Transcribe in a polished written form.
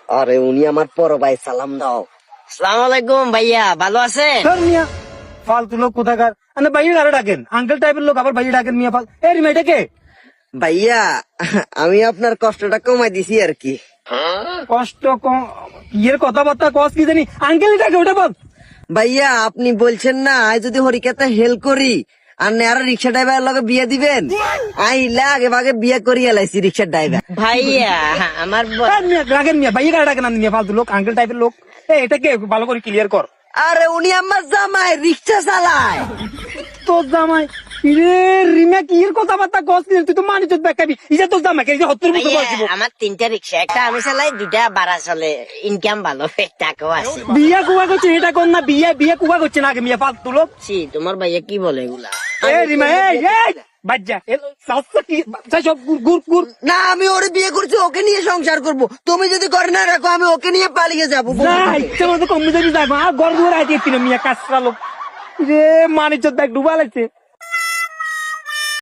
আরে উনি আমার বড় ভাই, সালাম দাও। আসসালামু আলাইকুম ভাইয়া, ভালো আছেন? ধর মিয়া ফালতু লোক কোথাকার। আরে ভাইয়া আরে ডাকেন, আঙ্কেল টাইপের লোক আবার ভাইয়া ডাকেন মিয়া ফাল। এই রিমা এটা কে? ভাইয়া আমি আপনার কষ্টটা কমাই দিছি আর কি। কষ্ট কম ইয়ের কথাবার্তা কস কি জানি, আঙ্কেল ডাকে ওটা বল। ভাইয়া আপনি বলছেন না আই যদি হরিকাতে হেল্প করি আর নেয়ার রিক্সা ড্রাইভার লগে বিয়ে দিবেন, আইলা আগে ভাগে বিয়ে করিয়া লাইছি রিক্সা ড্রাইভার। ভাইয়া আমার মিয়া ডাকেন মিয়া, ভাইয়া কারে ডাকেন? মিয়া ফালতু লোক, আঙ্কেল টাইপের লোক। এটা কে ভালো করে ক্লিয়ার কর। আরে উনি আমার জামাই, রিক্সা চালায়। তোর জামাই? রে রিমা কি এর কথাবার্তা কস কি? তুই তো মানি চোদ দেখাবি, ইজা তোর জামাই কে 70 বছর বয়স দিব। আমার 3টা রিক্সা, একটা আমি চালাই, 2টা ভাড়া চলে, ইনকাম ভালো, টাকাও আছে। বিয়া কুয়া করছে এটা কোন না, বিয়া কুয়া করছে না আগে মিয়া ফালতু লোক। ছি, তোমার ভাইয়া কি বলে এগুলা? এই রিমা এই বাজ্জা এ সাসা কি সব গুর গুর। না আমি ওরে বিয়ে করছি, ওকে নিয়ে সংসার করব। তুমি যদি করে না রাখো আমি ওকে নিয়ে পালিয়ে যাবো। না ইচ্ছা মতো কমে যাবি, যাবো আর ঘর দুয়ার আইতে মিয়া কাঁচরা লোক। রে মানি চোদ দেখ ডুবা লাগছে।